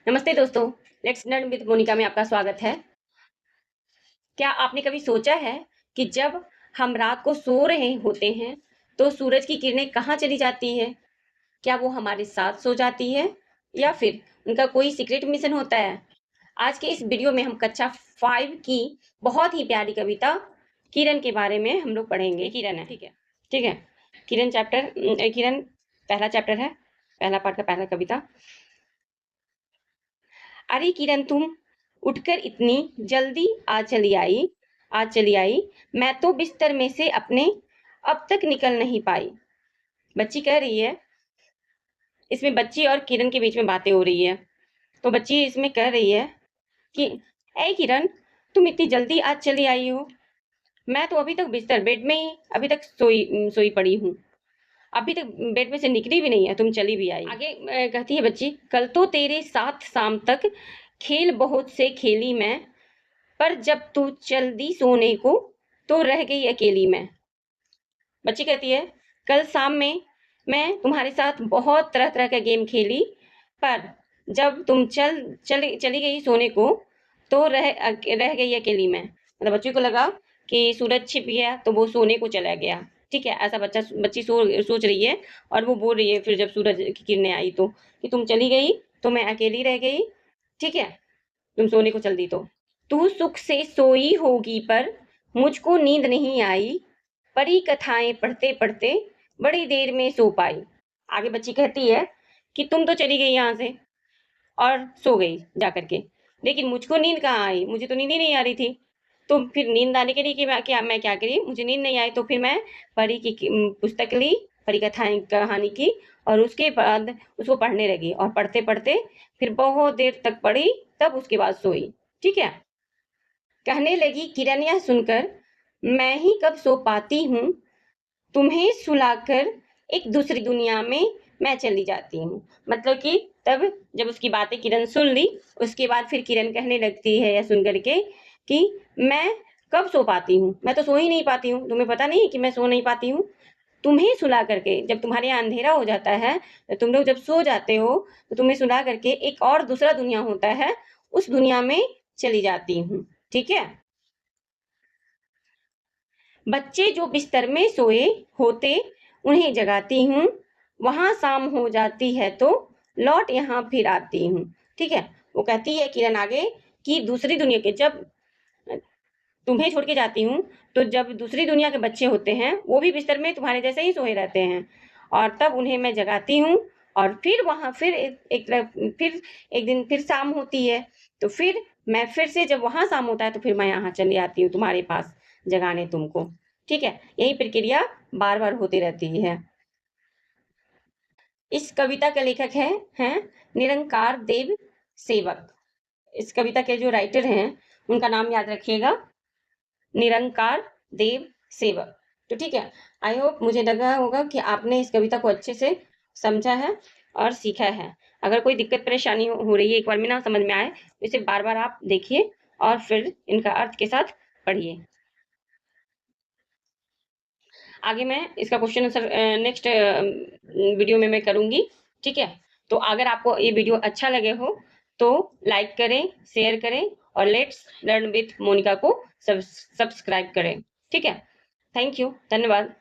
नमस्ते दोस्तों, let's learn with Monika में आपका स्वागत है। क्या आपने कभी सोचा है कि जब हम रात को सो रहे होते हैं, तो सूरज की किरणें कहाँ चली जाती है? क्या वो हमारे साथ सो जाती है या फिर उनका कोई सीक्रेट मिशन होता है? आज के इस वीडियो में हम कक्षा 5 की बहुत ही प्यारी कविता किरण के बारे में हम लोग पढ़ेंगे। किरण है, ठीक है? ठीक है। किरण पहला चैप्टर है, पहला पार्ट का पहला कविता। अरे किरण तुम उठकर इतनी जल्दी आज चली आई, मैं तो बिस्तर में से अपने अब तक निकल नहीं पाई। बच्ची कह रही है, इसमें बच्ची और किरण के बीच में बातें हो रही है। तो बच्ची इसमें कह रही है कि ऐ किरण, तुम इतनी जल्दी आज चली आई हो, मैं तो अभी तक बिस्तर बेड में ही अभी तक सोई पड़ी हूँ। अभी तक बेड में से निकली भी नहीं है, तुम चली भी आई। आगे कहती है बच्ची, कल तो तेरे साथ शाम तक खेल बहुत से खेली मैं, पर जब तू चल दी सोने को तो रह गई अकेली मैं। बच्ची कहती है, कल शाम में मैं तुम्हारे साथ बहुत तरह तरह का गेम खेली, पर जब तुम चली गई सोने को तो रह गई अकेली मैं। मतलब बच्ची को लगा कि सूरज छिप गया तो वो सोने को चला गया। ठीक है, ऐसा बच्ची सोच रही है और वो बोल रही है फिर जब सूरज की किरणें आई तो, कि तुम चली गई तो मैं अकेली रह गई। ठीक है, तुम सोने को चल दी तो तू सुख से सोई होगी पर मुझको नींद नहीं आई, परी कथाएं पढ़ते पढ़ते बड़ी देर में सो पाई। आगे बच्ची कहती है कि तुम तो चली गई यहाँ से और सो गई जा करके, लेकिन मुझको नींद कहाँ आई, मुझे तो नींद ही नहीं आ रही थी। तो फिर नींद आने के लिए कि मैं क्या करी, मुझे नींद नहीं आई तो फिर मैं परी की पुस्तक ली, परी कथाएं कहानी की, और उसके बाद उसको पढ़ने लगी और पढ़ते पढ़ते फिर बहुत देर तक पढ़ी, तब उसके बाद सोई। ठीक है। कहने लगी किरण यह सुनकर, मैं ही कब सो पाती हूँ, तुम्हें सुलाकर एक दूसरी दुनिया में मैं चली जाती हूँ। मतलब कि तब जब उसकी बातें किरण सुन ली, उसके बाद फिर किरण कहने लगती है यह सुन करके कि मैं कब सो पाती हूँ, मैं तो सो ही नहीं पाती हूँ, तुम्हें पता नहीं कि मैं सो नहीं पाती हूँ। तुम्हें सुला करके, जब तुम्हारे यहाँ अंधेरा हो जाता है, तो तुम लोग जब सो जाते हो तो तुम्हें सुला करके एक और दूसरा दुनिया होता है, उस दुनिया में चली जाती हूँ। ठीक है। बच्चे जो बिस्तर में सोए होते उन्हें जगाती हूँ, वहां शाम हो जाती है तो लौट यहाँ फिर आती हूँ। ठीक है। वो कहती है किरण आगे कि दूसरी दुनिया के जब तुम्हें छोड़ के जाती हूँ, तो जब दूसरी दुनिया के बच्चे होते हैं वो भी बिस्तर में तुम्हारे जैसे ही सोए रहते हैं, और तब उन्हें मैं जगाती हूँ, और फिर वहां फिर एक तरफ फिर एक दिन फिर शाम होती है, तो फिर मैं फिर से जब वहां शाम होता है तो फिर मैं यहाँ चली आती हूँ तुम्हारे पास जगाने तुमको। ठीक है। यही प्रक्रिया बार बार होती रहती है। इस कविता के लेखक हैं निरंकार देव सेवक। इस कविता के जो राइटर हैं उनका नाम याद रखिएगा, निरंकार देव सेवक। तो ठीक है, आई होप मुझे लगा होगा कि आपने इस कविता को अच्छे से समझा है और सीखा है। अगर कोई दिक्कत परेशानी हो रही है, एक बार में ना समझ में आए, तो इसे बार बार आप देखिए और फिर इनका अर्थ के साथ पढ़िए। आगे मैं इसका क्वेश्चन आंसर नेक्स्ट वीडियो में मैं करूंगी। ठीक है। तो अगर आपको ये वीडियो अच्छा लगे हो तो लाइक करें, शेयर करें, और लेट्स लर्न विथ मोनिका को सब्सक्राइब करें। ठीक है। थैंक यू, धन्यवाद।